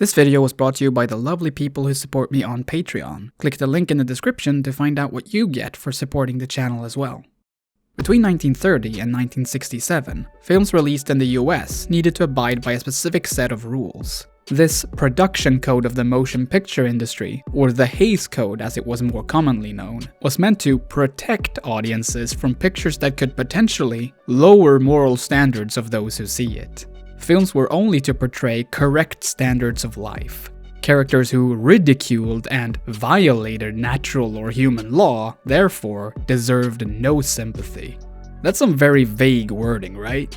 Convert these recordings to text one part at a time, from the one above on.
This video was brought to you by the lovely people who support me on Patreon. Click the link in the description to find out what you get for supporting the channel as well. Between 1930 and 1967, films released in the US needed to abide by a specific set of rules. This production code of the motion picture industry, or the Hays Code as it was more commonly known, was meant to protect audiences from pictures that could potentially lower moral standards of those who see it. Films were only to portray correct standards of life. Characters who ridiculed and violated natural or human law, therefore, deserved no sympathy. That's some very vague wording, right?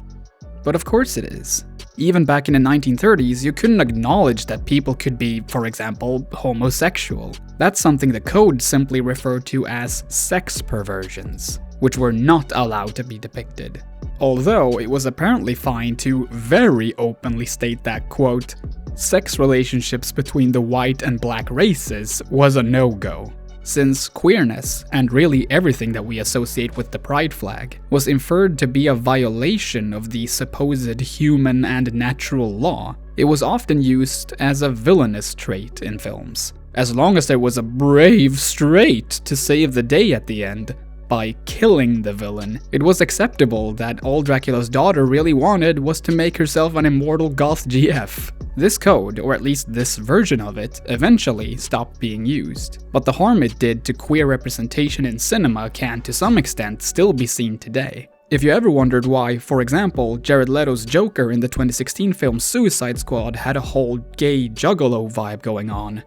But of course it is. Even back in the 1930s, you couldn't acknowledge that people could be, for example, homosexual. That's something the code simply referred to as sex perversions, which were not allowed to be depicted. Although it was apparently fine to very openly state that, quote, sex relationships between the white and black races was a no-go, since queerness, and really everything that we associate with the pride flag, was inferred to be a violation of the supposed human and natural law. It was often used as a villainous trait in films. As long as there was a brave straight to save the day at the end, by killing the villain, it was acceptable that all Dracula's daughter really wanted was to make herself an immortal goth GF. This code, or at least this version of it, eventually stopped being used. But the harm it did to queer representation in cinema can, to some extent, still be seen today. If you ever wondered why, for example, Jared Leto's Joker in the 2016 film Suicide Squad had a whole gay juggalo vibe going on,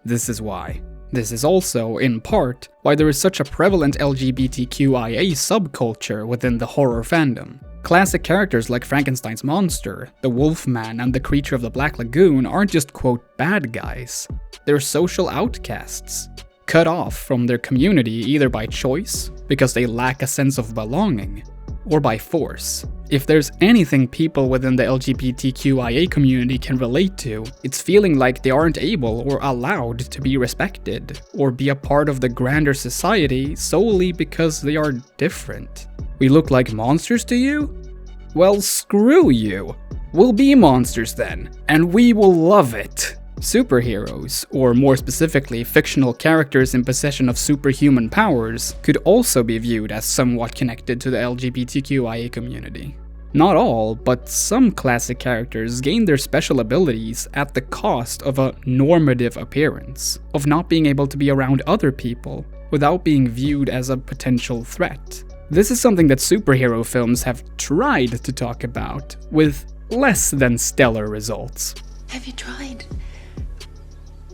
this is why. This is also, in part, why there is such a prevalent LGBTQIA subculture within the horror fandom. Classic characters like Frankenstein's monster, the Wolfman, and the Creature of the Black Lagoon aren't just, quote, bad guys. They're social outcasts, cut off from their community either by choice, because they lack a sense of belonging, or by force. If there's anything people within the LGBTQIA community can relate to, it's feeling like they aren't able or allowed to be respected, or be a part of the grander society solely because they are different. We look like monsters to you? Well, screw you. We'll be monsters then, and we will love it. Superheroes, or more specifically fictional characters in possession of superhuman powers, could also be viewed as somewhat connected to the LGBTQIA community. Not all, but some classic characters gain their special abilities at the cost of a normative appearance, of not being able to be around other people without being viewed as a potential threat. This is something that superhero films have tried to talk about, with less than stellar results. Have you tried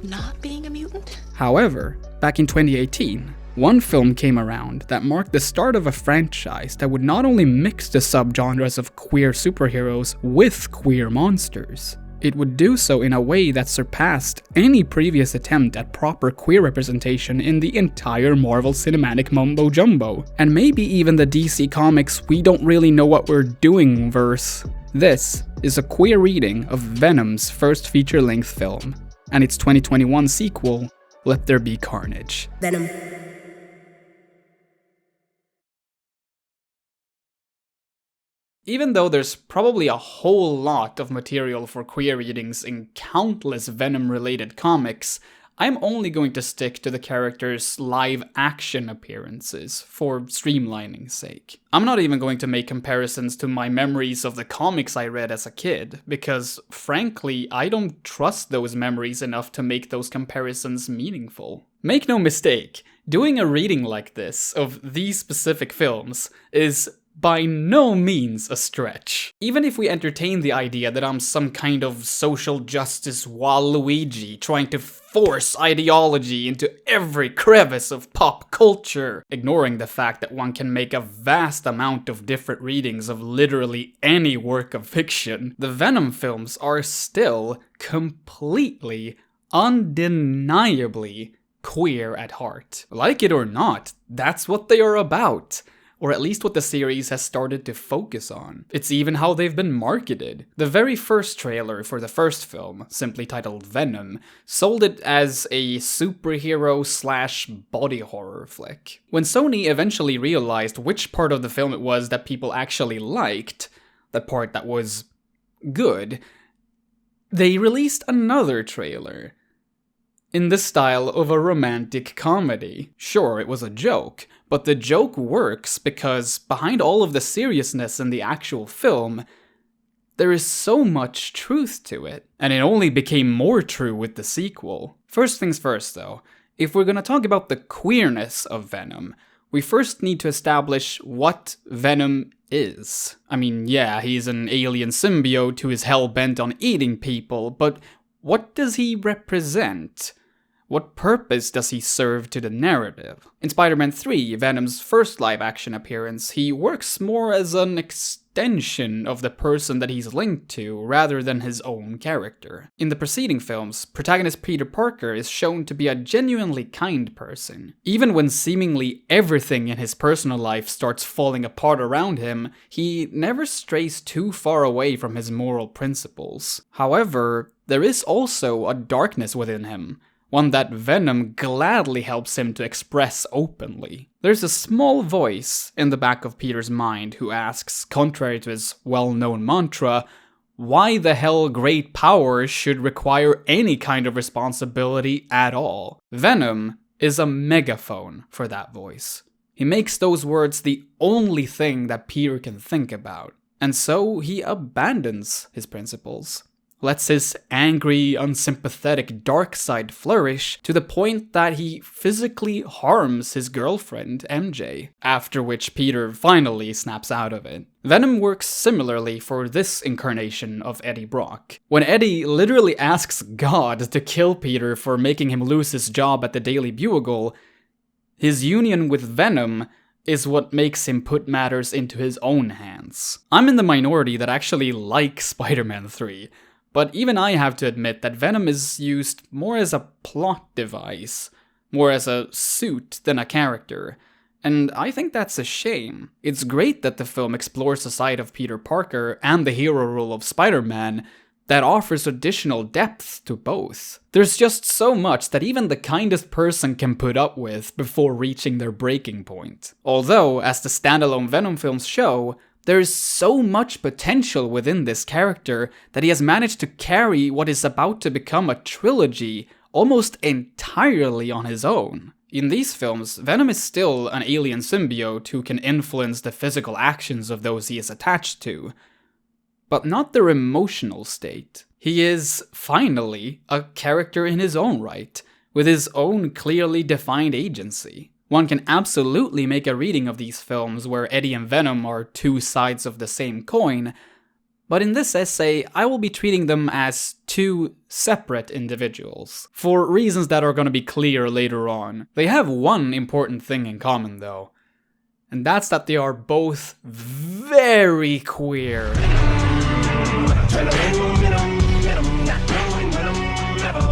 not being a mutant? However, back in 2018, one film came around that marked the start of a franchise that would not only mix the subgenres of queer superheroes with queer monsters, it would do so in a way that surpassed any previous attempt at proper queer representation in the entire Marvel Cinematic mumbo-jumbo, and maybe even the DC Comics we don't really know what we're doing verse. This is a queer reading of Venom's first feature-length film, and its 2021 sequel, Let There Be Carnage. Venom. Even though there's probably a whole lot of material for queer readings in countless Venom-related comics, I'm only going to stick to the character's live-action appearances for streamlining's sake. I'm not even going to make comparisons to my memories of the comics I read as a kid, because frankly, I don't trust those memories enough to make those comparisons meaningful. Make no mistake, doing a reading like this of these specific films is by no means a stretch. Even if we entertain the idea that I'm some kind of social justice Waluigi trying to force ideology into every crevice of pop culture, ignoring the fact that one can make a vast amount of different readings of literally any work of fiction, the Venom films are still completely, undeniably queer at heart. Like it or not, that's what they are about. Or at least what the series has started to focus on. It's even how they've been marketed. The very first trailer for the first film, simply titled Venom, sold it as a superhero/body horror flick. When Sony eventually realized which part of the film it was that people actually liked, the part that was good, they released another trailer in the style of a romantic comedy. Sure, it was a joke, but the joke works because behind all of the seriousness in the actual film, there is so much truth to it, and it only became more true with the sequel. First things first though, if we're gonna talk about the queerness of Venom, we first need to establish what Venom is. I mean, yeah, he's an alien symbiote who is hell-bent on eating people, but what does he represent? What purpose does he serve to the narrative? In Spider-Man 3, Venom's first live-action appearance, he works more as an extension of the person that he's linked to, rather than his own character. In the preceding films, protagonist Peter Parker is shown to be a genuinely kind person. Even when seemingly everything in his personal life starts falling apart around him, he never strays too far away from his moral principles. However, there is also a darkness within him, one that Venom gladly helps him to express openly. There's a small voice in the back of Peter's mind who asks, contrary to his well-known mantra, why the hell great power should require any kind of responsibility at all? Venom is a megaphone for that voice. He makes those words the only thing that Peter can think about, and so he abandons his principles. Lets his angry, unsympathetic dark side flourish to the point that he physically harms his girlfriend, MJ, after which Peter finally snaps out of it. Venom works similarly for this incarnation of Eddie Brock. When Eddie literally asks God to kill Peter for making him lose his job at the Daily Bugle, his union with Venom is what makes him put matters into his own hands. I'm in the minority that actually like Spider-Man 3, but even I have to admit that Venom is used more as a plot device, more as a suit than a character, and I think that's a shame. It's great that the film explores a side of Peter Parker and the hero role of Spider-Man that offers additional depth to both. There's just so much that even the kindest person can put up with before reaching their breaking point. Although, as the standalone Venom films show, there is so much potential within this character that he has managed to carry what is about to become a trilogy almost entirely on his own. In these films, Venom is still an alien symbiote who can influence the physical actions of those he is attached to, but not their emotional state. He is, finally, a character in his own right, with his own clearly defined agency. One can absolutely make a reading of these films where Eddie and Venom are two sides of the same coin, but in this essay, I will be treating them as two separate individuals, for reasons that are going to be clear later on. They have one important thing in common though, and that's that they are both very queer.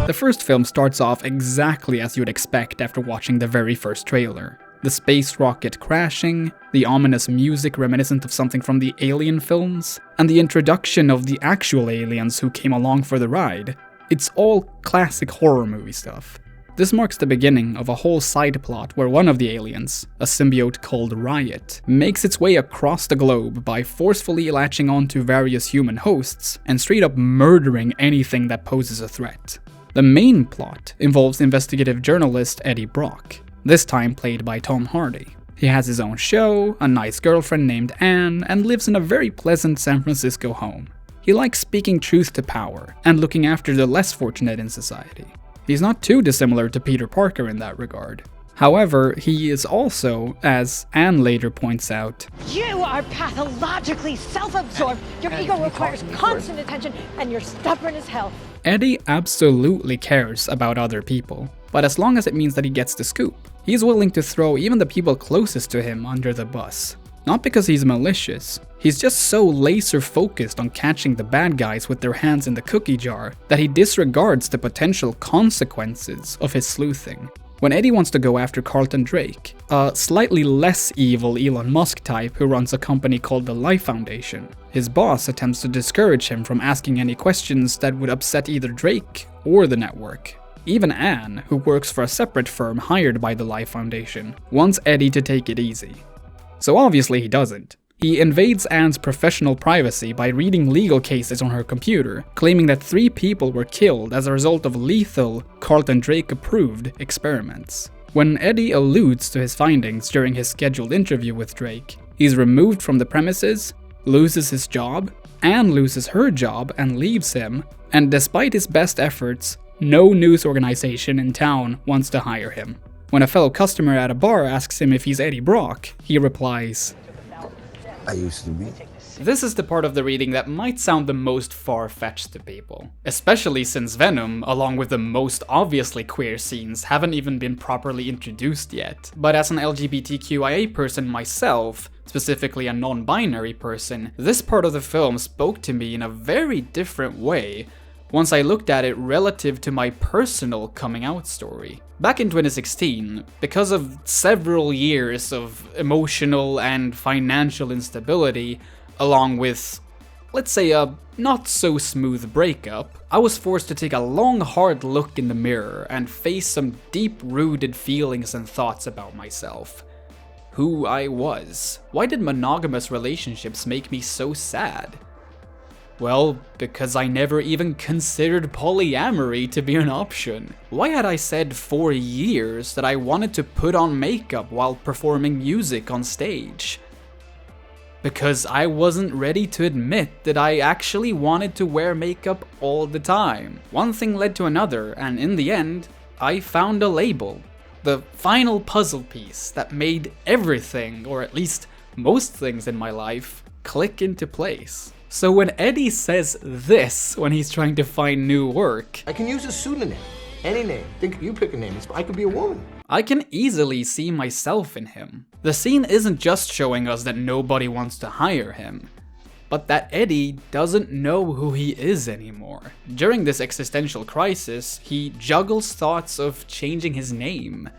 The first film starts off exactly as you would expect after watching the very first trailer. The space rocket crashing, the ominous music reminiscent of something from the Alien films, and the introduction of the actual aliens who came along for the ride. It's all classic horror movie stuff. This marks the beginning of a whole side plot where one of the aliens, a symbiote called Riot, makes its way across the globe by forcefully latching onto various human hosts and straight up murdering anything that poses a threat. The main plot involves investigative journalist Eddie Brock, this time played by Tom Hardy. He has his own show, a nice girlfriend named Anne, and lives in a very pleasant San Francisco home. He likes speaking truth to power and looking after the less fortunate in society. He's not too dissimilar to Peter Parker in that regard. However, he is also, as Anne later points out, you are pathologically self-absorbed. Your ego requires constant attention, and you're stubborn as hell. Eddie absolutely cares about other people, but as long as it means that he gets the scoop, he's willing to throw even the people closest to him under the bus. Not because he's malicious, he's just so laser focused on catching the bad guys with their hands in the cookie jar that he disregards the potential consequences of his sleuthing. When Eddie wants to go after Carlton Drake, a slightly less evil Elon Musk type who runs a company called the Life Foundation, his boss attempts to discourage him from asking any questions that would upset either Drake or the network. Even Anne, who works for a separate firm hired by the Life Foundation, wants Eddie to take it easy. So obviously he doesn't. He invades Anne's professional privacy by reading legal cases on her computer, claiming that 3 people were killed as a result of lethal, Carlton Drake-approved experiments. When Eddie alludes to his findings during his scheduled interview with Drake, he's removed from the premises, loses his job, Anne loses her job and leaves him, and despite his best efforts, no news organization in town wants to hire him. When a fellow customer at a bar asks him if he's Eddie Brock, he replies, I used to be. This is the part of the reading that might sound the most far-fetched to people, especially since Venom, along with the most obviously queer scenes, haven't even been properly introduced yet. But as an LGBTQIA person myself, specifically a non-binary person, this part of the film spoke to me in a very different way once I looked at it relative to my personal coming out story. Back in 2016, because of several years of emotional and financial instability, along with, let's say, a not so smooth breakup, I was forced to take a long, hard look in the mirror and face some deep-rooted feelings and thoughts about myself. Who I was. Why did monogamous relationships make me so sad? Well, because I never even considered polyamory to be an option. Why had I said for years that I wanted to put on makeup while performing music on stage? Because I wasn't ready to admit that I actually wanted to wear makeup all the time. One thing led to another, and in the end, I found a label. The final puzzle piece that made everything, or at least most things in my life, click into place. So when Eddie says this when he's trying to find new work, I can use a pseudonym. Any name. Think you pick a name. I could be a woman. I can easily see myself in him. The scene isn't just showing us that nobody wants to hire him, but that Eddie doesn't know who he is anymore. During this existential crisis, he juggles thoughts of changing his name,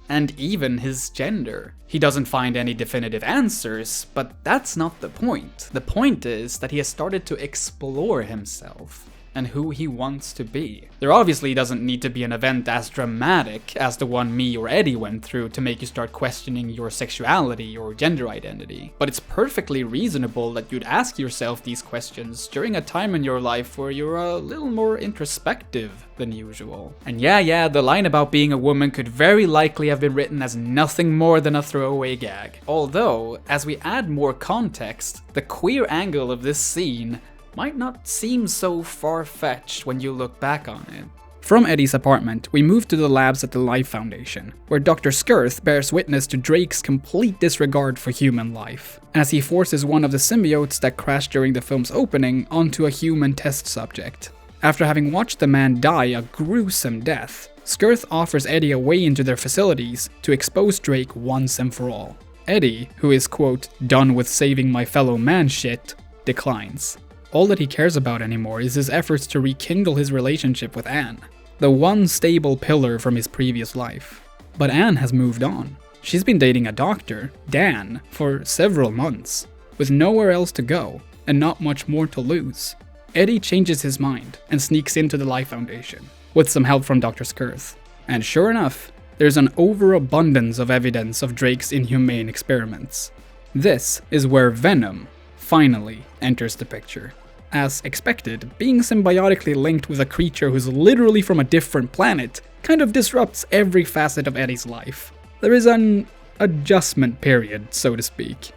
and even his gender. He doesn't find any definitive answers, but that's not the point. The point is that he has started to explore himself and who he wants to be. There obviously doesn't need to be an event as dramatic as the one me or Eddie went through to make you start questioning your sexuality or gender identity, but it's perfectly reasonable that you'd ask yourself these questions during a time in your life where you're a little more introspective than usual. And yeah, the line about being a woman could very likely have been written as nothing more than a throwaway gag. Although, as we add more context, the queer angle of this scene might not seem so far-fetched when you look back on it. From Eddie's apartment, we move to the labs at the Life Foundation, where Dr. Skirth bears witness to Drake's complete disregard for human life, as he forces one of the symbiotes that crashed during the film's opening onto a human test subject. After having watched the man die a gruesome death, Skirth offers Eddie a way into their facilities to expose Drake once and for all. Eddie, who is quote, "done with saving my fellow man shit," declines. All that he cares about anymore is his efforts to rekindle his relationship with Anne, the one stable pillar from his previous life. But Anne has moved on. She's been dating a doctor, Dan, for several months, with nowhere else to go, and not much more to lose. Eddie changes his mind and sneaks into the Life Foundation, with some help from Dr. Skirth. And sure enough, there's an overabundance of evidence of Drake's inhumane experiments. This is where Venom finally enters the picture. As expected, being symbiotically linked with a creature who's literally from a different planet kind of disrupts every facet of Eddie's life. There is an adjustment period, so to speak.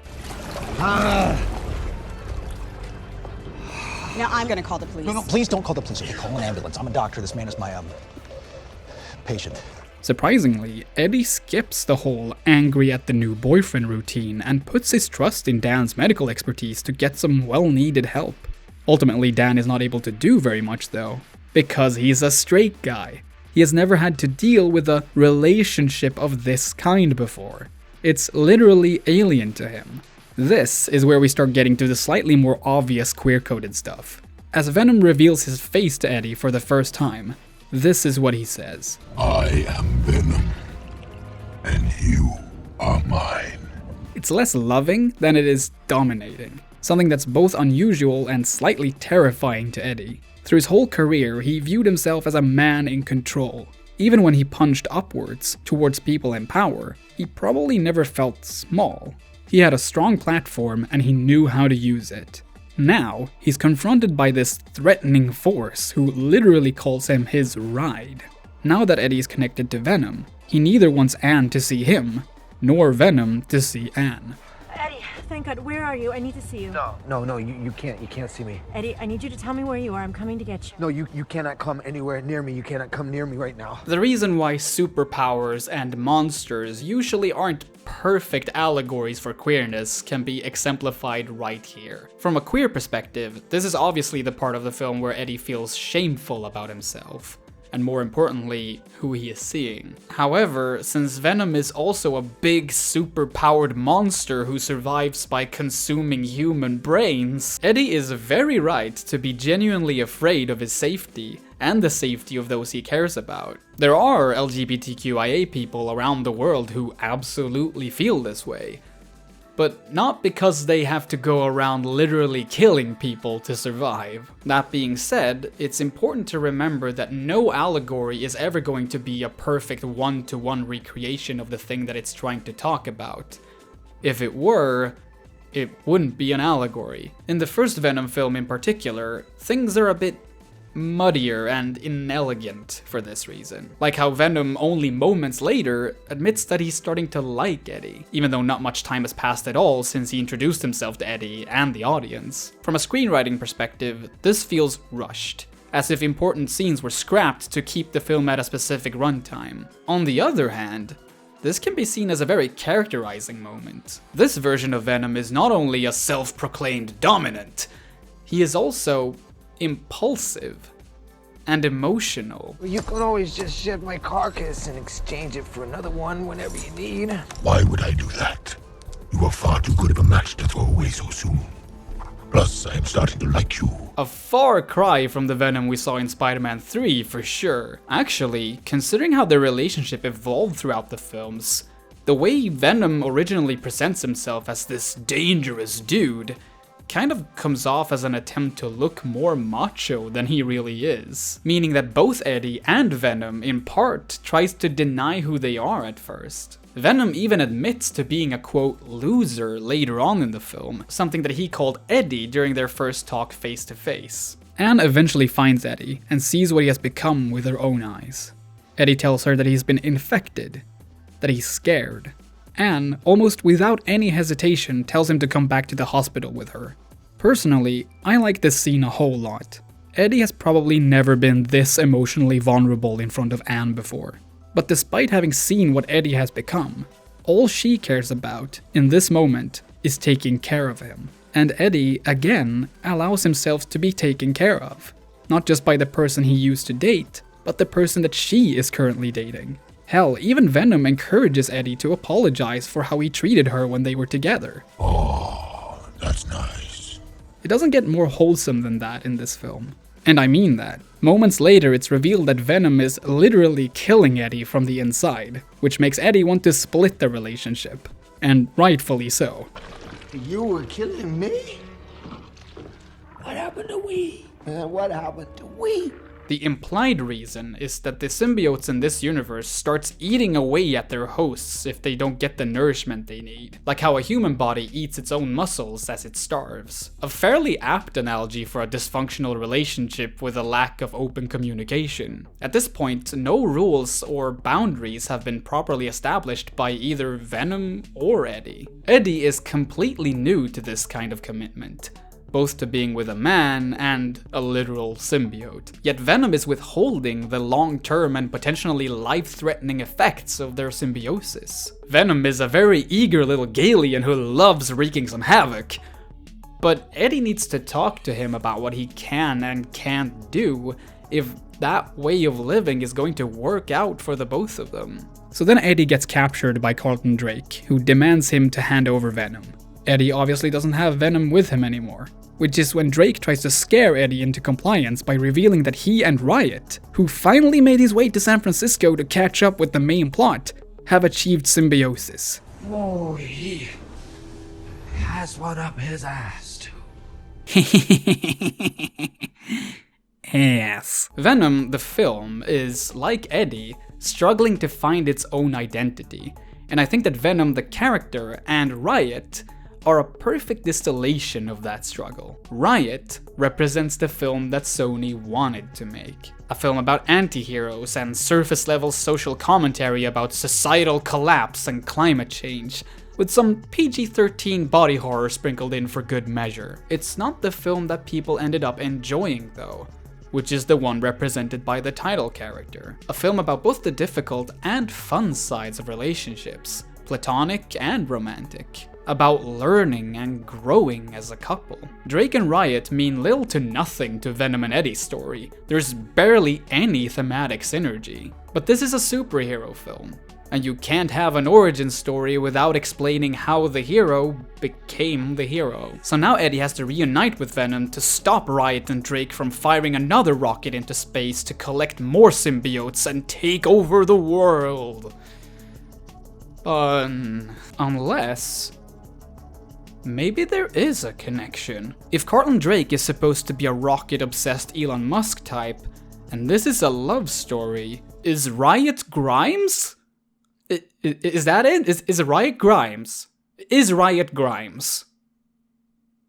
Now I'm gonna call the police. No, please don't call the police. Okay, call an ambulance. I'm a doctor. This man is my, patient. Surprisingly, Eddie skips the whole angry at the new boyfriend routine and puts his trust in Dan's medical expertise to get some well-needed help. Ultimately, Dan is not able to do very much though, because he's a straight guy. He has never had to deal with a relationship of this kind before. It's literally alien to him. This is where we start getting to the slightly more obvious queer-coded stuff. As Venom reveals his face to Eddie for the first time, this is what he says. I am Venom, and you are mine. It's less loving than it is dominating, something that's both unusual and slightly terrifying to Eddie. Through his whole career, he viewed himself as a man in control. Even when he punched upwards towards people in power, he probably never felt small. He had a strong platform and he knew how to use it. Now, he's confronted by this threatening force who literally calls him his ride. Now that Eddie is connected to Venom, he neither wants Anne to see him, nor Venom to see Anne. Eddie, thank God. Where are you? I need to see you. No, you can't see me. Eddie, I need you to tell me where you are. I'm coming to get you. No, you cannot come anywhere near me. You cannot come near me right now. The reason why superpowers and monsters usually aren't perfect allegories for queerness can be exemplified right here. From a queer perspective, this is obviously the part of the film where Eddie feels shameful about himself, and more importantly, who he is seeing. However, since Venom is also a big super-powered monster who survives by consuming human brains, Eddie is very right to be genuinely afraid of his safety, and the safety of those he cares about. There are LGBTQIA people around the world who absolutely feel this way, but not because they have to go around literally killing people to survive. That being said, it's important to remember that no allegory is ever going to be a perfect one-to-one recreation of the thing that it's trying to talk about. If it were, it wouldn't be an allegory. In the first Venom film in particular, things are a bit muddier and inelegant for this reason. Like how Venom only moments later admits that he's starting to like Eddie, even though not much time has passed at all since he introduced himself to Eddie and the audience. From a screenwriting perspective, this feels rushed, as if important scenes were scrapped to keep the film at a specific runtime. On the other hand, this can be seen as a very characterizing moment. This version of Venom is not only a self-proclaimed dominant, he is also impulsive and emotional. You can always just shed my carcass and exchange it for another one whenever you need. Why would I do that? You are far too good of a match to throw away so soon. Plus, I am starting to like you. A far cry from the Venom we saw in Spider-Man 3 for sure. Actually, considering how their relationship evolved throughout the films, the way Venom originally presents himself as this dangerous dude kind of comes off as an attempt to look more macho than he really is. Meaning that both Eddie and Venom, in part, tries to deny who they are at first. Venom even admits to being a quote loser later on in the film, something that he called Eddie during their first talk face to face. Anne eventually finds Eddie and sees what he has become with her own eyes. Eddie tells her that he's been infected, that he's scared. Anne, almost without any hesitation, tells him to come back to the hospital with her. Personally, I like this scene a whole lot. Eddie has probably never been this emotionally vulnerable in front of Anne before. But despite having seen what Eddie has become, all she cares about in this moment is taking care of him. And Eddie, again, allows himself to be taken care of. Not just by the person he used to date, but the person that she is currently dating. Hell, even Venom encourages Eddie to apologize for how he treated her when they were together. Oh, that's nice. It doesn't get more wholesome than that in this film. And I mean that. Moments later, it's revealed that Venom is literally killing Eddie from the inside, which makes Eddie want to split the relationship. And rightfully so. You were killing me? What happened to we? What happened to we? The implied reason is that the symbiotes in this universe starts eating away at their hosts if they don't get the nourishment they need, like how a human body eats its own muscles as it starves. A fairly apt analogy for a dysfunctional relationship with a lack of open communication. At this point, no rules or boundaries have been properly established by either Venom or Eddie. Eddie is completely new to this kind of commitment, both to being with a man and a literal symbiote. Yet Venom is withholding the long-term and potentially life-threatening effects of their symbiosis. Venom is a very eager little alien who loves wreaking some havoc, but Eddie needs to talk to him about what he can and can't do if that way of living is going to work out for the both of them. So then Eddie gets captured by Carlton Drake, who demands him to hand over Venom. Eddie obviously doesn't have Venom with him anymore, which is when Drake tries to scare Eddie into compliance by revealing that he and Riot, who finally made his way to San Francisco to catch up with the main plot, have achieved symbiosis. Oh, he has one up his ass, too. Yes. Venom, the film, is, like Eddie, struggling to find its own identity, And I think that Venom the character and Riot are a perfect distillation of that struggle. Riot represents the film that Sony wanted to make. A film about anti-heroes and surface-level social commentary about societal collapse and climate change, with some PG-13 body horror sprinkled in for good measure. It's not the film that people ended up enjoying though, which is the one represented by the title character. A film about both the difficult and fun sides of relationships, platonic and romantic. About learning and growing as a couple. Drake and Riot mean little to nothing to Venom and Eddie's story. There's barely any thematic synergy. But this is a superhero film, and you can't have an origin story without explaining how the hero became the hero. So now Eddie has to reunite with Venom to stop Riot and Drake from firing another rocket into space to collect more symbiotes and take over the world. Unless... maybe there is a connection. If Carlton Drake is supposed to be a rocket-obsessed Elon Musk type, and this is a love story, is Riot Grimes? Is that it? Is Riot Grimes? Is Riot Grimes?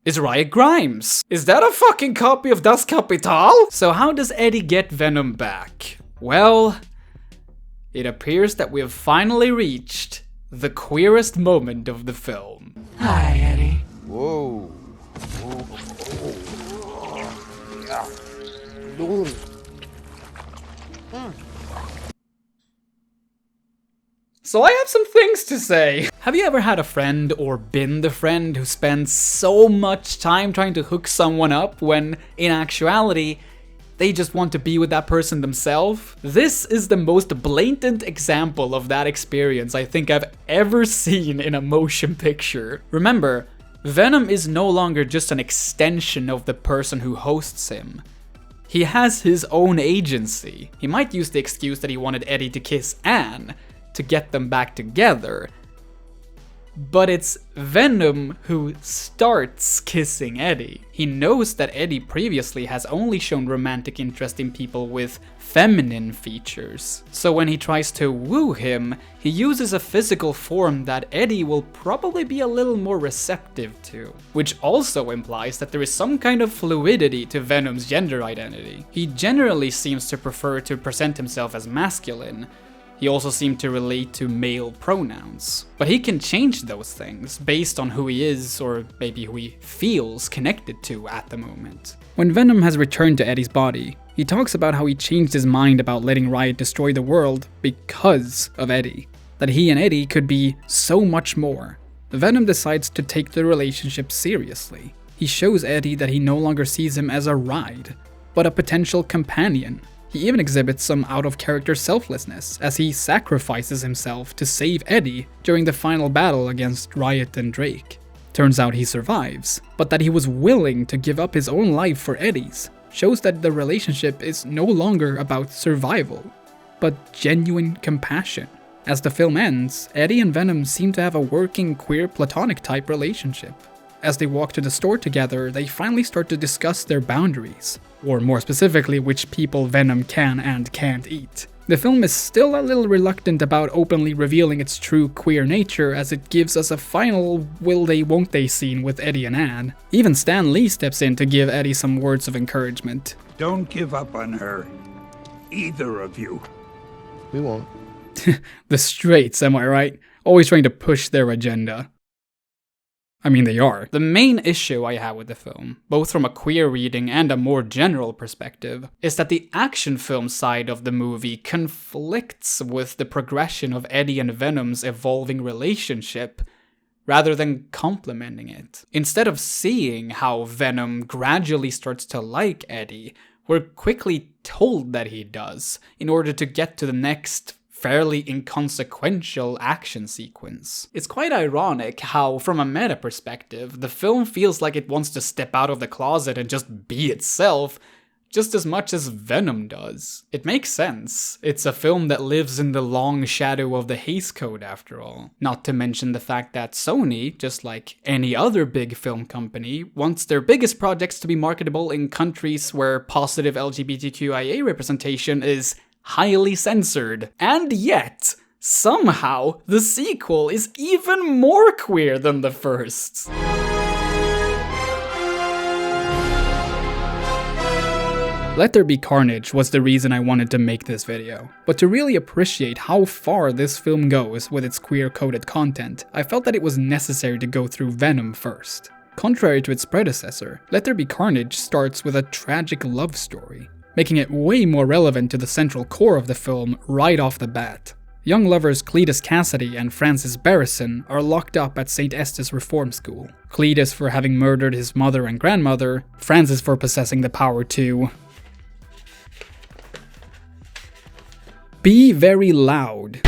Is Riot Grimes? Is that a fucking copy of Das Kapital? So how does Eddie get Venom back? Well, it appears that we have finally reached the queerest moment of the film. Hi, Eddie. Whoa. So I have some things to say. Have you ever had a friend or been the friend who spends so much time trying to hook someone up when, in actuality, they just want to be with that person themselves? This is the most blatant example of that experience I think I've ever seen in a motion picture. Remember, Venom is no longer just an extension of the person who hosts him. He has his own agency. He might use the excuse that he wanted Eddie to kiss Anne to get them back together, but it's Venom who starts kissing Eddie. He knows that Eddie previously has only shown romantic interest in people with feminine features. So when he tries to woo him, he uses a physical form that Eddie will probably be a little more receptive to. Which also implies that there is some kind of fluidity to Venom's gender identity. He generally seems to prefer to present himself as masculine. He also seemed to relate to male pronouns. But he can change those things based on who he is, or maybe who he feels connected to at the moment. When Venom has returned to Eddie's body, he talks about how he changed his mind about letting Riot destroy the world because of Eddie. That he and Eddie could be so much more. Venom decides to take the relationship seriously. He shows Eddie that he no longer sees him as a ride, but a potential companion. He even exhibits some out-of-character selflessness, as he sacrifices himself to save Eddie during the final battle against Riot and Drake. Turns out he survives, but that he was willing to give up his own life for Eddie's shows that the relationship is no longer about survival, but genuine compassion. As the film ends, Eddie and Venom seem to have a working queer platonic type relationship. As they walk to the store together, they finally start to discuss their boundaries, or more specifically, which people Venom can and can't eat. The film is still a little reluctant about openly revealing its true queer nature, as it gives us a final will they won't they scene with Eddie and Anne. Even Stan Lee steps in to give Eddie some words of encouragement. Don't give up on her. Either of you. We won't. The straights, am I right? Always trying to push their agenda. I mean, they are. The main issue I have with the film, both from a queer reading and a more general perspective, is that the action film side of the movie conflicts with the progression of Eddie and Venom's evolving relationship, rather than complementing it. Instead of seeing how Venom gradually starts to like Eddie, we're quickly told that he does, in order to get to the next fairly inconsequential action sequence. It's quite ironic how, from a meta perspective, the film feels like it wants to step out of the closet and just be itself, just as much as Venom does. It makes sense. It's a film that lives in the long shadow of the Hays Code after all. Not to mention the fact that Sony, just like any other big film company, wants their biggest projects to be marketable in countries where positive LGBTQIA representation is highly censored. And yet, Somehow, the sequel is even more queer than the first. Let There Be Carnage was the reason I wanted to make this video, but to really appreciate how far this film goes with its queer-coded content, I felt that it was necessary to go through Venom first. Contrary to its predecessor, Let There Be Carnage starts with a tragic love story, making it way more relevant to the central core of the film right off the bat. Young lovers Cletus Cassidy and Frances Barrison are locked up at St. Estes Reform School. Cletus for having murdered his mother and grandmother, Frances for possessing the power to be very loud.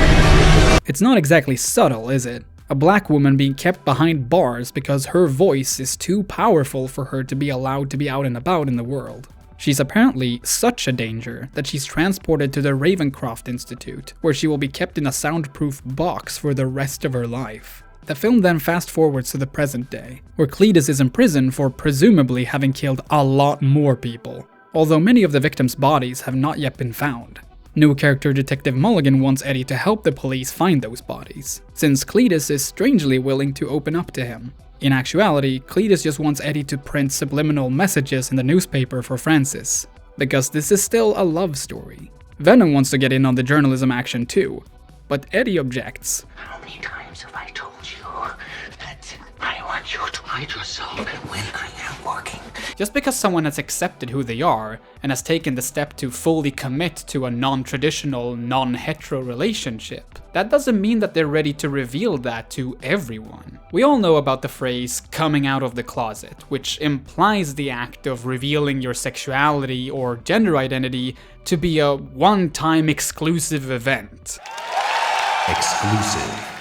It's not exactly subtle, is it? A black woman being kept behind bars because her voice is too powerful for her to be allowed to be out and about in the world. She's apparently such a danger that she's transported to the Ravencroft Institute, where she will be kept in a soundproof box for the rest of her life. The film then fast forwards to the present day, where Cletus is in prison for presumably having killed a lot more people, although many of the victims' bodies have not yet been found. New character Detective Mulligan wants Eddie to help the police find those bodies, since Cletus is strangely willing to open up to him. In actuality, Cletus just wants Eddie to print subliminal messages in the newspaper for Frances, because this is still a love story. Venom wants to get in on the journalism action too, but Eddie objects. How many times have I told you that I want you to hide yourself when I am working? Just because someone has accepted who they are and has taken the step to fully commit to a non-traditional, non-hetero relationship, that doesn't mean that they're ready to reveal that to everyone. We all know about the phrase coming out of the closet, which implies the act of revealing your sexuality or gender identity to be a one-time exclusive event. Exclusive.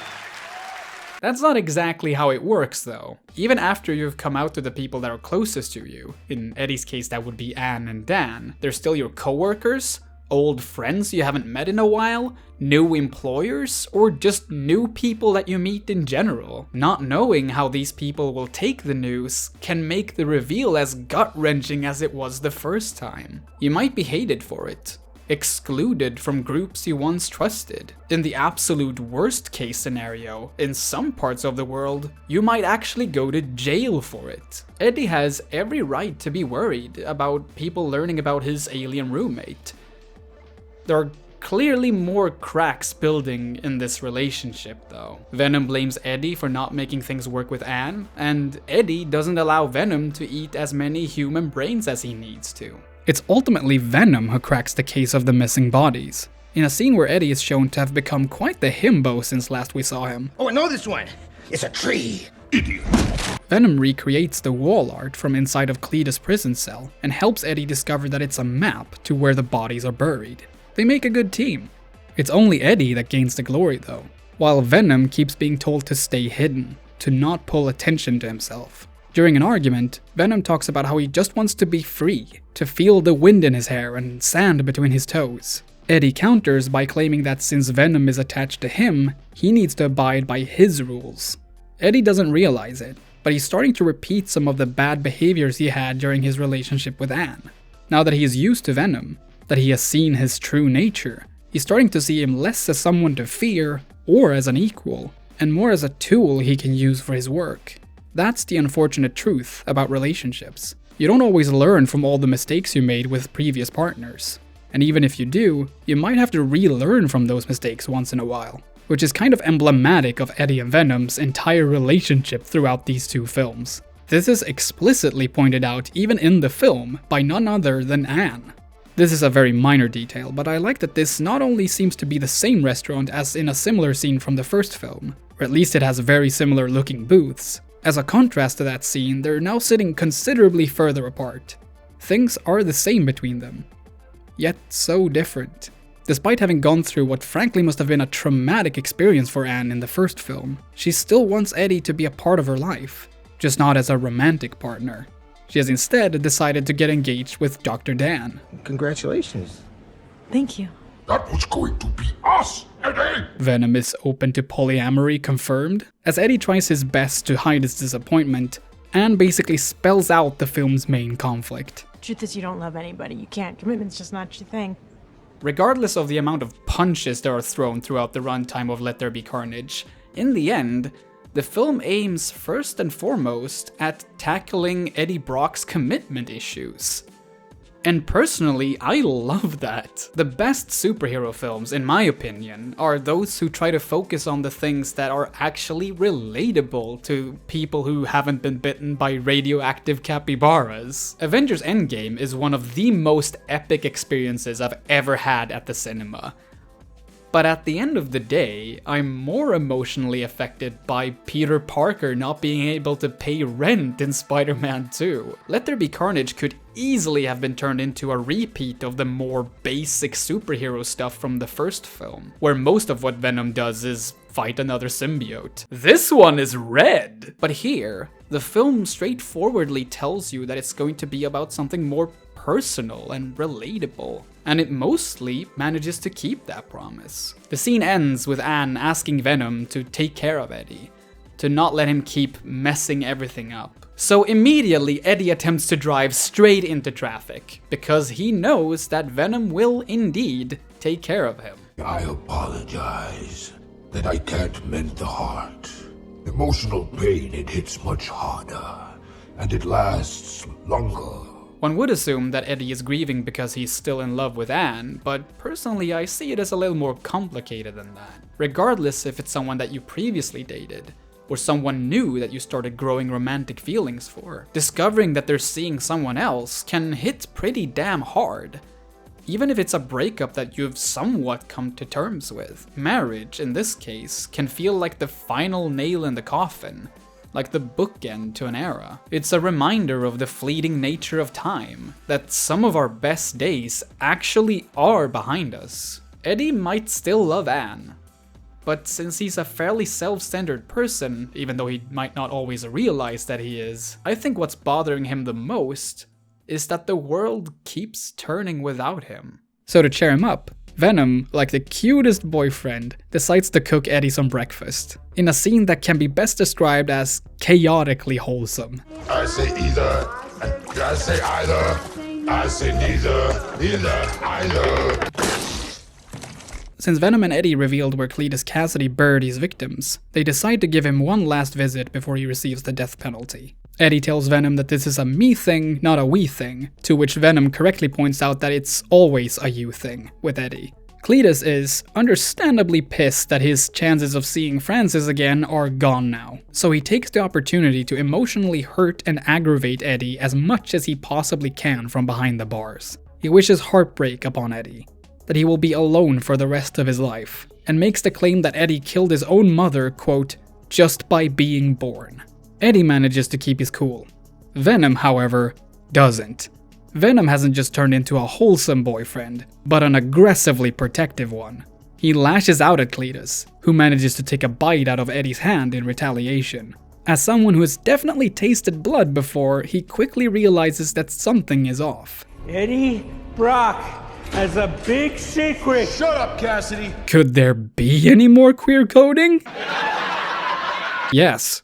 That's not exactly how it works though. Even after you've come out to the people that are closest to you, in Eddie's case that would be Anne and Dan, they're still your coworkers, old friends you haven't met in a while, new employers, or just new people that you meet in general. Not knowing how these people will take the news can make the reveal as gut-wrenching as it was the first time. You might be hated for it, excluded from groups you once trusted. In the absolute worst case scenario, in some parts of the world, you might actually go to jail for it. Eddie has every right to be worried about people learning about his alien roommate. There are clearly more cracks building in this relationship though. Venom blames Eddie for not making things work with Anne, and Eddie doesn't allow Venom to eat as many human brains as he needs to. It's ultimately Venom who cracks the case of the missing bodies, in a scene where Eddie is shown to have become quite the himbo since last we saw him. Oh, I know this one. It's a tree. Idiot. Venom recreates the wall art from inside of Cletus' prison cell and helps Eddie discover that it's a map to where the bodies are buried. They make a good team. It's only Eddie that gains the glory though, while Venom keeps being told to stay hidden, to not pull attention to himself. During an argument, Venom talks about how he just wants to be free, to feel the wind in his hair and sand between his toes. Eddie counters by claiming that since Venom is attached to him, he needs to abide by his rules. Eddie doesn't realize it, but he's starting to repeat some of the bad behaviors he had during his relationship with Anne. Now that he is used to Venom, that he has seen his true nature, he's starting to see him less as someone to fear or as an equal, and more as a tool he can use for his work. That's the unfortunate truth about relationships. You don't always learn from all the mistakes you made with previous partners. And even if you do, you might have to relearn from those mistakes once in a while, which is kind of emblematic of Eddie and Venom's entire relationship throughout these two films. This is explicitly pointed out even in the film by none other than Anne. This is a very minor detail, but I like that this not only seems to be the same restaurant as in a similar scene from the first film, or at least it has very similar looking booths. As a contrast to that scene, they're now sitting considerably further apart. Things are the same between them, yet so different. Despite having gone through what frankly must have been a traumatic experience for Anne in the first film, she still wants Eddie to be a part of her life, just not as a romantic partner. She has instead decided to get engaged with Dr. Dan. Congratulations. Thank you. That was going to be us, Eddie! Venom is open to polyamory confirmed. As Eddie tries his best to hide his disappointment, Anne basically spells out the film's main conflict. Truth is, you don't love anybody. You can't. Commitment's just not your thing. Regardless of the amount of punches that are thrown throughout the runtime of Let There Be Carnage, in the end, the film aims first and foremost at tackling Eddie Brock's commitment issues. And personally, I love that. The best superhero films, in my opinion, are those who try to focus on the things that are actually relatable to people who haven't been bitten by radioactive capybaras. Avengers Endgame is one of the most epic experiences I've ever had at the cinema. But at the end of the day, I'm more emotionally affected by Peter Parker not being able to pay rent in Spider-Man 2. Let There Be Carnage could easily have been turned into a repeat of the more basic superhero stuff from the first film, where most of what Venom does is fight another symbiote. This one is red! But here, the film straightforwardly tells you that it's going to be about something more personal and relatable. And it mostly manages to keep that promise. The scene ends with Anne asking Venom to take care of Eddie, to not let him keep messing everything up. So immediately Eddie attempts to drive straight into traffic, because he knows that Venom will indeed take care of him. I apologize that I can't mend the heart. Emotional pain, it hits much harder, and it lasts longer. One would assume that Eddie is grieving because he's still in love with Anne, but personally I see it as a little more complicated than that. Regardless if it's someone that you previously dated, or someone new that you started growing romantic feelings for, discovering that they're seeing someone else can hit pretty damn hard. Even if it's a breakup that you've somewhat come to terms with. Marriage, in this case, can feel like the final nail in the coffin, like the bookend to an era. It's a reminder of the fleeting nature of time, that some of our best days actually are behind us. Eddie might still love Anne, but since he's a fairly self-centered person, even though he might not always realize that he is, I think what's bothering him the most is that the world keeps turning without him. So to cheer him up, Venom, like the cutest boyfriend, decides to cook Eddie some breakfast, in a scene that can be best described as chaotically wholesome. I say either. I say either. I say neither. Neither. Either. Since Venom and Eddie revealed where Cletus Cassidy buried his victims, they decide to give him one last visit before he receives the death penalty. Eddie tells Venom that this is a me thing, not a we thing, to which Venom correctly points out that it's always a you thing with Eddie. Cletus is understandably pissed that his chances of seeing Francis again are gone now, so he takes the opportunity to emotionally hurt and aggravate Eddie as much as he possibly can from behind the bars. He wishes heartbreak upon Eddie, that he will be alone for the rest of his life, and makes the claim that Eddie killed his own mother, quote, just by being born. Eddie manages to keep his cool. Venom, however, doesn't. Venom hasn't just turned into a wholesome boyfriend, but an aggressively protective one. He lashes out at Cletus, who manages to take a bite out of Eddie's hand in retaliation. As someone who has definitely tasted blood before, he quickly realizes that something is off. Eddie Brock has a big secret. Shut up, Cassidy. Could there be any more queer coding? Yes.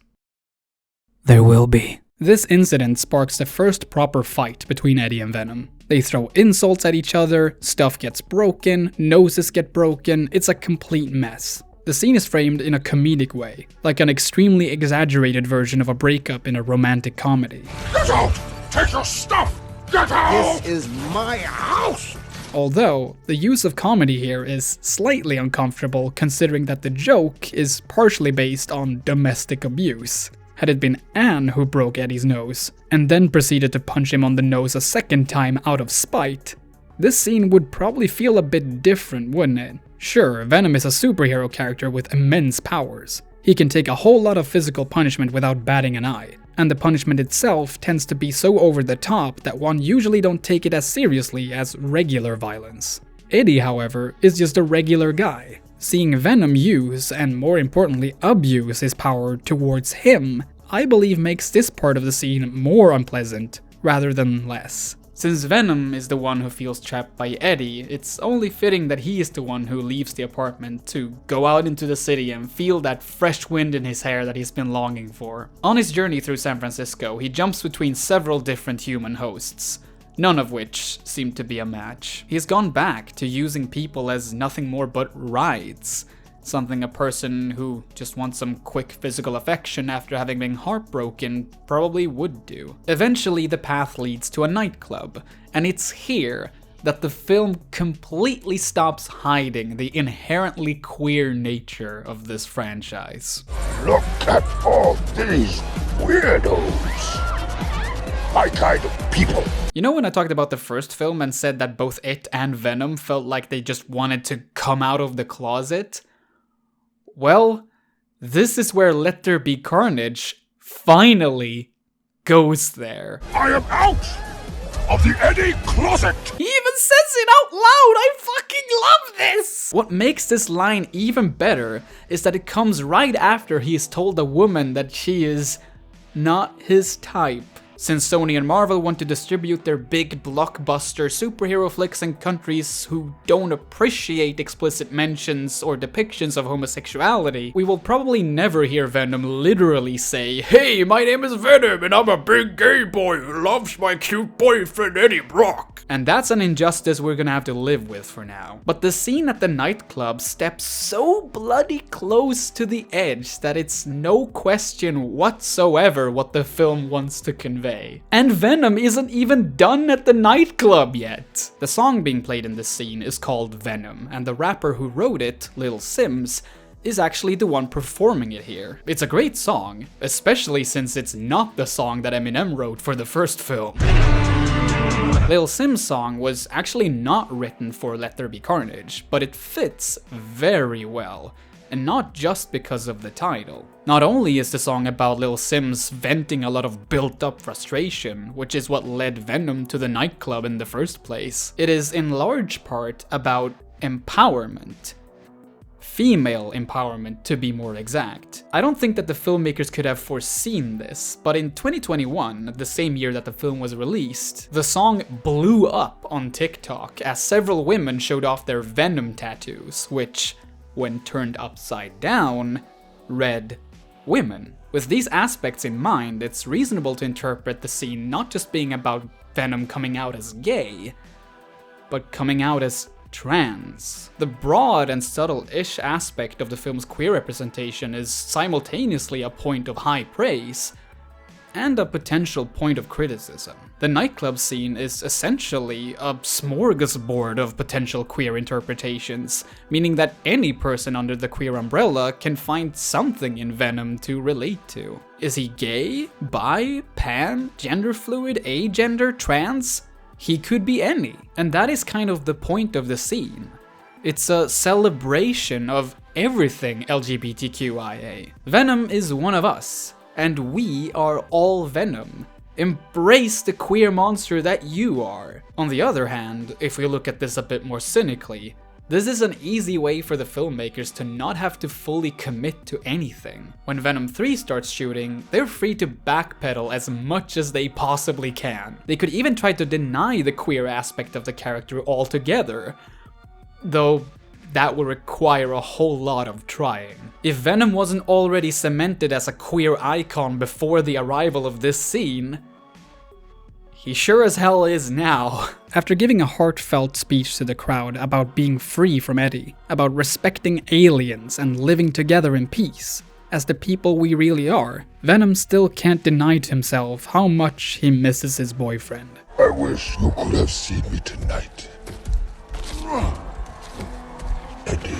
There will be. This incident sparks the first proper fight between Eddie and Venom. They throw insults at each other, stuff gets broken, noses get broken, it's a complete mess. The scene is framed in a comedic way, like an extremely exaggerated version of a breakup in a romantic comedy. Get out! Take your stuff! Get out! This is my house! Although, the use of comedy here is slightly uncomfortable considering that the joke is partially based on domestic abuse. Had it been Anne who broke Eddie's nose, and then proceeded to punch him on the nose a second time out of spite, this scene would probably feel a bit different, wouldn't it? Sure, Venom is a superhero character with immense powers. He can take a whole lot of physical punishment without batting an eye, and the punishment itself tends to be so over the top that one usually don't take it as seriously as regular violence. Eddie, however, is just a regular guy. Seeing Venom use, and more importantly abuse his power towards him, I believe makes this part of the scene more unpleasant, rather than less. Since Venom is the one who feels trapped by Eddie, it's only fitting that he is the one who leaves the apartment to go out into the city and feel that fresh wind in his hair that he's been longing for. On his journey through San Francisco, he jumps between several different human hosts. none of which seemed to be a match. He's gone back to using people as nothing more but rides, something a person who just wants some quick physical affection after having been heartbroken probably would do. Eventually, the path leads to a nightclub, and it's here that the film completely stops hiding the inherently queer nature of this franchise. Look at all these weirdos. My kind of people. You know when I talked about the first film and said that both it and Venom felt like they just wanted to come out of the closet? Well, this is where Let There Be Carnage finally goes there. I am out of the Eddie closet. He even says it out loud! I fucking love this! What makes this line even better is that it comes right after he has told a woman that she is not his type. Since Sony and Marvel want to distribute their big blockbuster superhero flicks in countries who don't appreciate explicit mentions or depictions of homosexuality, we will probably never hear Venom literally say, "Hey, my name is Venom and I'm a big gay boy who loves my cute boyfriend Eddie Brock." And that's an injustice we're gonna have to live with for now. But the scene at the nightclub steps so bloody close to the edge that it's no question whatsoever what the film wants to convey. And Venom isn't even done at the nightclub yet. The song being played in this scene is called Venom, and the rapper who wrote it, Lil Sims, is actually the one performing it here. It's a great song, especially since it's not the song that Eminem wrote for the first film. Lil Sim's song was actually not written for Let There Be Carnage, but it fits very well. And not just because of the title. Not only is the song about Lil Sims venting a lot of built-up frustration, which is what led Venom to the nightclub in the first place, it is in large part about empowerment. Female empowerment, to be more exact. I don't think that the filmmakers could have foreseen this, but in 2021, the same year that the film was released, the song blew up on TikTok as several women showed off their Venom tattoos, which, when turned upside down, read women. With these aspects in mind, it's reasonable to interpret the scene not just being about Venom coming out as gay, but coming out as trans. The broad and subtle-ish aspect of the film's queer representation is simultaneously a point of high praise and a potential point of criticism. The nightclub scene is essentially a smorgasbord of potential queer interpretations, meaning that any person under the queer umbrella can find something in Venom to relate to. Is he gay, bi, pan, gender fluid, agender, trans? He could be any, and that is kind of the point of the scene. It's a celebration of everything LGBTQIA. Venom is one of us. And we are all Venom. Embrace the queer monster that you are. On the other hand, if we look at this a bit more cynically, this is an easy way for the filmmakers to not have to fully commit to anything. When Venom 3 starts shooting, they're free to backpedal as much as they possibly can. They could even try to deny the queer aspect of the character altogether, though that would require a whole lot of trying. If Venom wasn't already cemented as a queer icon before the arrival of this scene, he sure as hell is now. After giving a heartfelt speech to the crowd about being free from Eddie, about respecting aliens and living together in peace, as the people we really are, Venom still can't deny to himself how much he misses his boyfriend. I wish you could have seen me tonight. Eddie.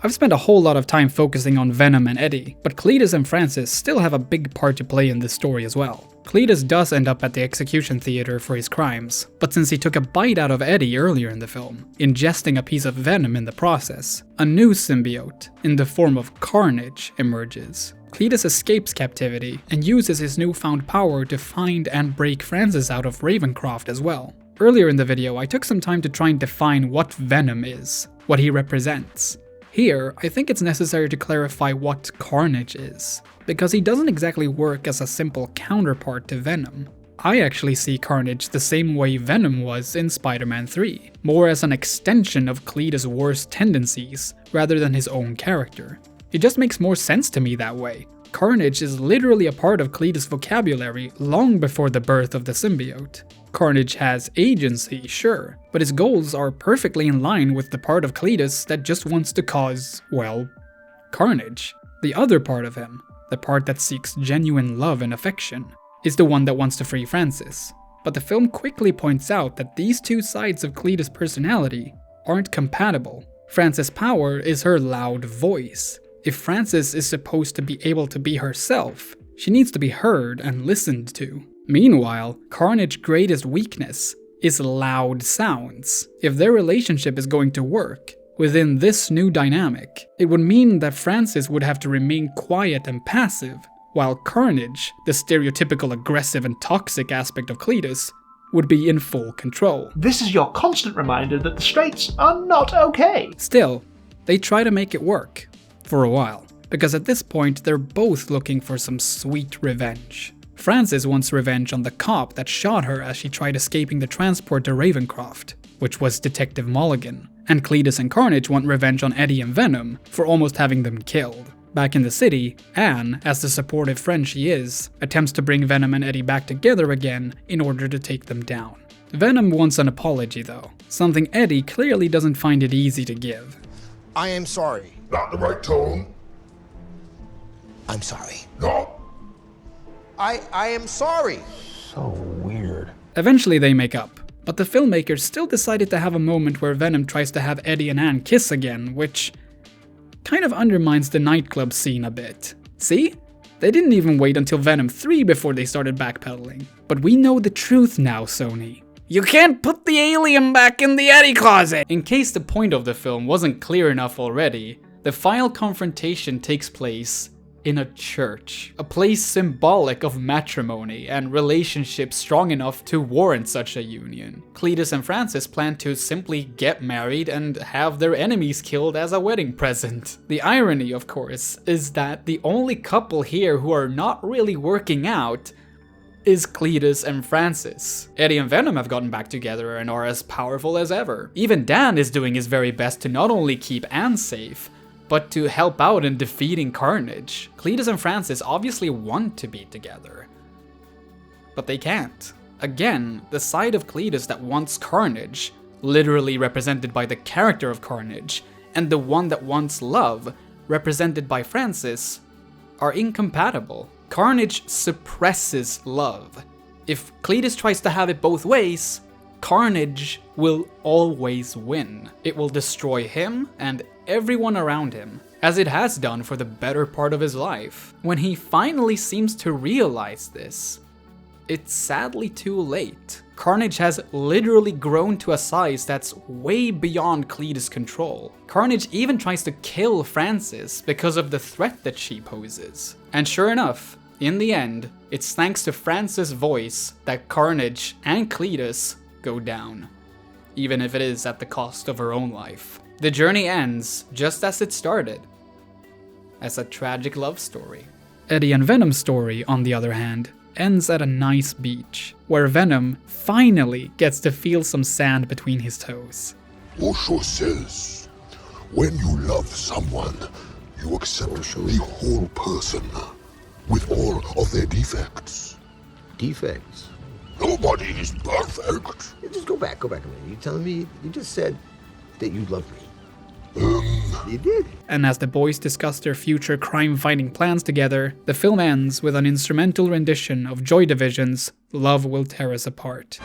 I've spent a whole lot of time focusing on Venom and Eddie, but Cletus and Francis still have a big part to play in this story as well. Cletus does end up at the execution theater for his crimes, but since he took a bite out of Eddie earlier in the film, ingesting a piece of Venom in the process, a new symbiote, in the form of Carnage, emerges. Cletus escapes captivity and uses his newfound power to find and break Francis out of Ravencroft as well. Earlier in the video, I took some time to try and define what Venom is, what he represents. Here, I think it's necessary to clarify what Carnage is, because he doesn't exactly work as a simple counterpart to Venom. I actually see Carnage the same way Venom was in Spider-Man 3, more as an extension of Cletus' worst tendencies, rather than his own character. It just makes more sense to me that way. Carnage is literally a part of Cletus' vocabulary long before the birth of the symbiote. Carnage has agency, sure, but his goals are perfectly in line with the part of Cletus that just wants to cause, well, carnage. The other part of him, the part that seeks genuine love and affection, is the one that wants to free Francis. But the film quickly points out that these two sides of Cletus' personality aren't compatible. Francis' power is her loud voice. If Francis is supposed to be able to be herself, she needs to be heard and listened to. Meanwhile, Carnage's greatest weakness is loud sounds. If their relationship is going to work within this new dynamic, it would mean that Francis would have to remain quiet and passive, while Carnage, the stereotypical aggressive and toxic aspect of Cletus, would be in full control. This is your constant reminder that the straights are not okay. Still, they try to make it work. For a while. Because at this point, they're both looking for some sweet revenge. Francis wants revenge on the cop that shot her as she tried escaping the transport to Ravencroft, which was Detective Mulligan. And Cletus and Carnage want revenge on Eddie and Venom for almost having them killed. Back in the city, Anne, as the supportive friend she is, attempts to bring Venom and Eddie back together again in order to take them down. Venom wants an apology though, something Eddie clearly doesn't find it easy to give. I am sorry. Not the right tone. I'm sorry. No. I am sorry. So weird. Eventually they make up, but the filmmakers still decided to have a moment where Venom tries to have Eddie and Anne kiss again, which kind of undermines the nightclub scene a bit. See? They didn't even wait until Venom 3 before they started backpedaling. But we know the truth now, Sony. You can't put the alien back in the Eddie closet! In case the point of the film wasn't clear enough already, the final confrontation takes place in a church. A place symbolic of matrimony and relationships strong enough to warrant such a union. Cletus and Francis plan to simply get married and have their enemies killed as a wedding present. The irony, of course, is that the only couple here who are not really working out is Cletus and Francis. Eddie and Venom have gotten back together and are as powerful as ever. Even Dan is doing his very best to not only keep Anne safe, but to help out in defeating Carnage. Cletus and Francis obviously want to be together, but they can't. Again, the side of Cletus that wants Carnage, literally represented by the character of Carnage, and the one that wants love, represented by Francis, are incompatible. Carnage suppresses love. If Cletus tries to have it both ways, Carnage will always win. It will destroy him and everyone around him, as it has done for the better part of his life. When he finally seems to realize this, it's sadly too late. Carnage has literally grown to a size that's way beyond Cletus' control. Carnage even tries to kill Francis because of the threat that she poses. And sure enough, in the end, it's thanks to Francis' voice that Carnage and Cletus go down, even if it is at the cost of her own life. The journey ends just as it started, as a tragic love story. Eddie and Venom's story, on the other hand, ends at a nice beach, where Venom finally gets to feel some sand between his toes. Osho says, when you love someone, you accept the whole person, with all of their defects. Defects? Nobody is perfect. Just go back a minute. You telling me, you just said that you love me. You did. And as the boys discuss their future crime-fighting plans together, the film ends with an instrumental rendition of Joy Division's Love Will Tear Us Apart.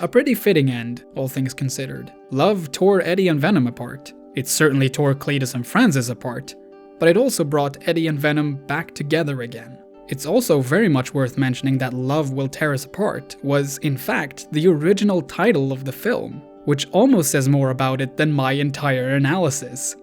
A pretty fitting end, all things considered. Love tore Eddie and Venom apart. It certainly tore Cletus and Francis apart, but it also brought Eddie and Venom back together again. It's also very much worth mentioning that Love Will Tear Us Apart was, in fact, the original title of the film, which almost says more about it than my entire analysis.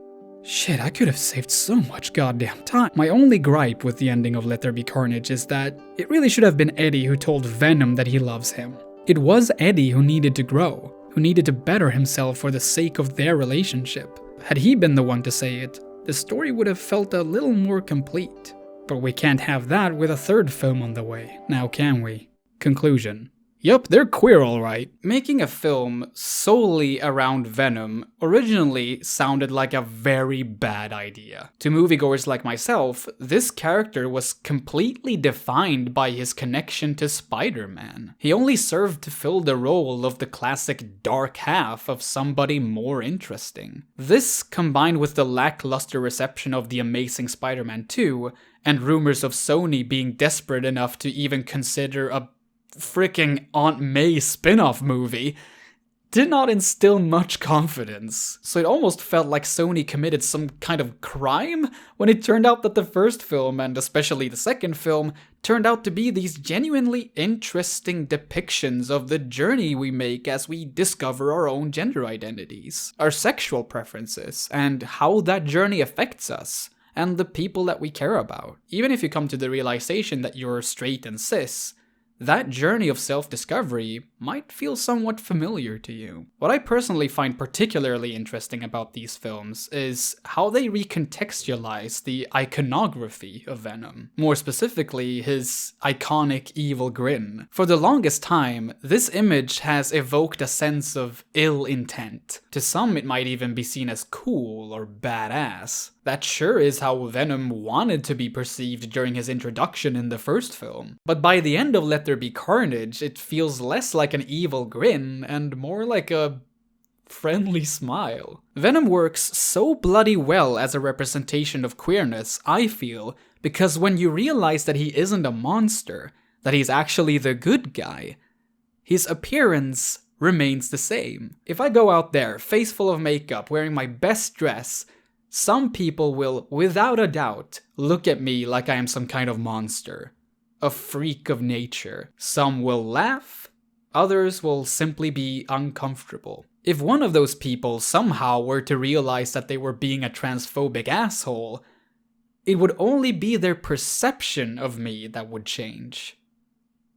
Shit, I could have saved so much goddamn time. My only gripe with the ending of Let There Be Carnage is that it really should have been Eddie who told Venom that he loves him. It was Eddie who needed to grow, who needed to better himself for the sake of their relationship. Had he been the one to say it, the story would have felt a little more complete. But we can't have that with a third film on the way, now can we? Conclusion. Yup, they're queer alright. Making a film solely around Venom originally sounded like a very bad idea. To moviegoers like myself, this character was completely defined by his connection to Spider-Man. He only served to fill the role of the classic dark half of somebody more interesting. This, combined with the lackluster reception of The Amazing Spider-Man 2, and rumors of Sony being desperate enough to even consider a freaking Aunt May spin-off movie, did not instill much confidence. So it almost felt like Sony committed some kind of crime when it turned out that the first film, and especially the second film, turned out to be these genuinely interesting depictions of the journey we make as we discover our own gender identities, our sexual preferences, and how that journey affects us and the people that we care about. Even if you come to the realization that you're straight and cis, that journey of self-discovery might feel somewhat familiar to you. What I personally find particularly interesting about these films is how they recontextualize the iconography of Venom. More specifically, his iconic evil grin. For the longest time, this image has evoked a sense of ill intent. To some, it might even be seen as cool or badass. That sure is how Venom wanted to be perceived during his introduction in the first film. But by the end of Let There Be Carnage, it feels less like an evil grin and more like a friendly smile. Venom works so bloody well as a representation of queerness, I feel, because when you realize that he isn't a monster, that he's actually the good guy, his appearance remains the same. If I go out there, face full of makeup, wearing my best dress, some people will, without a doubt, look at me like I am some kind of monster, a freak of nature. Some will laugh, others will simply be uncomfortable. If one of those people somehow were to realize that they were being a transphobic asshole, it would only be their perception of me that would change.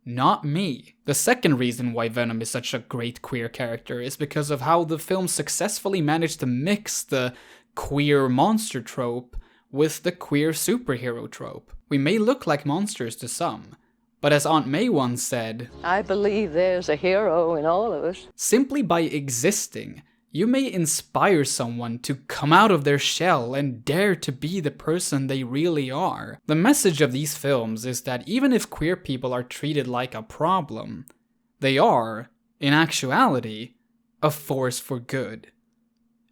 Not me. The second reason why Venom is such a great queer character is because of how the film successfully managed to mix the queer monster trope with the queer superhero trope. We may look like monsters to some, but as Aunt May once said, I believe there's a hero in all of us. Simply by existing, you may inspire someone to come out of their shell and dare to be the person they really are. The message of these films is that even if queer people are treated like a problem, they are, in actuality, a force for good.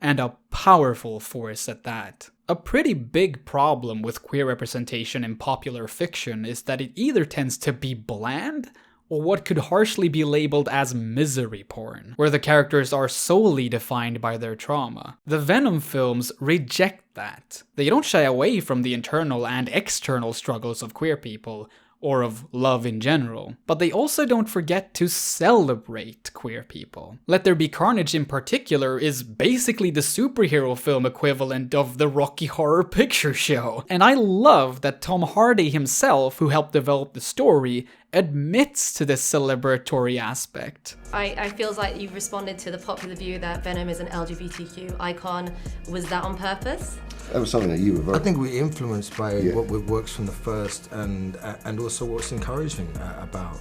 And a powerful force at that. A pretty big problem with queer representation in popular fiction is that it either tends to be bland, or what could harshly be labeled as misery porn, where the characters are solely defined by their trauma. The Venom films reject that. They don't shy away from the internal and external struggles of queer people, or of love in general. But they also don't forget to celebrate queer people. Let There Be Carnage in particular is basically the superhero film equivalent of the Rocky Horror Picture Show. And I love that Tom Hardy himself, who helped develop the story, admits to this celebratory aspect. I feels like you've responded to the popular view that Venom is an LGBTQ icon. Was that on purpose? That was something that you were very... I think we're influenced by what works from the first, and also what's encouraging about.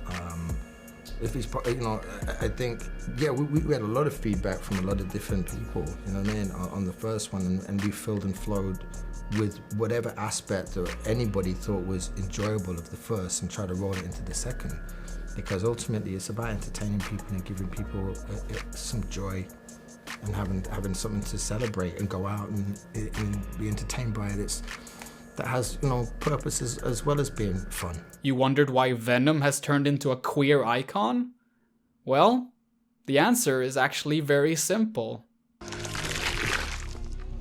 If it's, I think, we had a lot of feedback from a lot of different people, you know what I mean, on the first one, and we filled and flowed with whatever aspect or anybody thought was enjoyable of the first and try to roll it into the second, because ultimately it's about entertaining people and giving people some joy and having something to celebrate and go out and be entertained by it. That has, purpose as well as being fun. You wondered why Venom has turned into a queer icon? Well, the answer is actually very simple.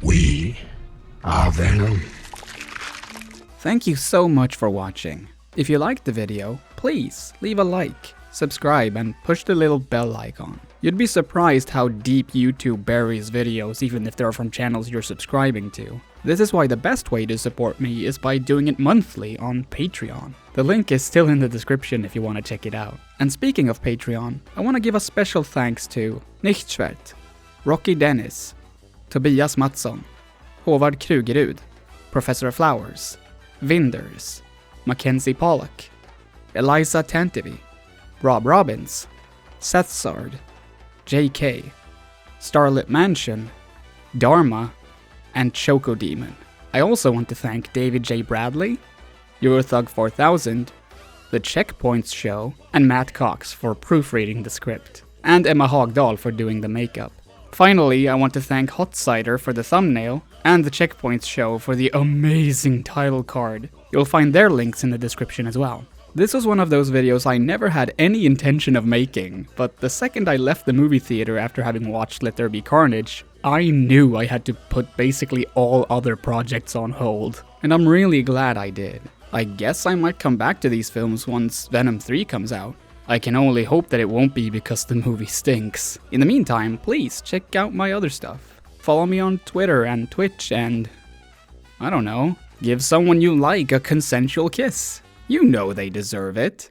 We are Venom. Thank you so much for watching. If you liked the video, please leave a like, subscribe, and push the little bell icon. You'd be surprised how deep YouTube buries videos even if they're from channels you're subscribing to. This is why the best way to support me is by doing it monthly on Patreon. The link is still in the description if you want to check it out. And speaking of Patreon, I want to give a special thanks to Nichtschwert, Rocky Dennis, Tobias Mattsson, Håvard Krugerud, Professor Flowers, Vinders, Mackenzie Pollock, Eliza Tantivy, Rob Robbins, Sethsard, JK, Starlit Mansion, Dharma, and Choco Demon. I also want to thank David J. Bradley, Eurothug 4000, The Checkpoints Show, and Matt Cox for proofreading the script, and Emma Hagdahl for doing the makeup. Finally, I want to thank Hot Cider for the thumbnail, and The Checkpoints Show for the amazing title card. You'll find their links in the description as well. This was one of those videos I never had any intention of making, but the second I left the movie theater after having watched Let There Be Carnage, I knew I had to put basically all other projects on hold, and I'm really glad I did. I guess I might come back to these films once Venom 3 comes out. I can only hope that it won't be because the movie stinks. In the meantime, please check out my other stuff. Follow me on Twitter and Twitch and, I don't know, give someone you like a consensual kiss. You know they deserve it.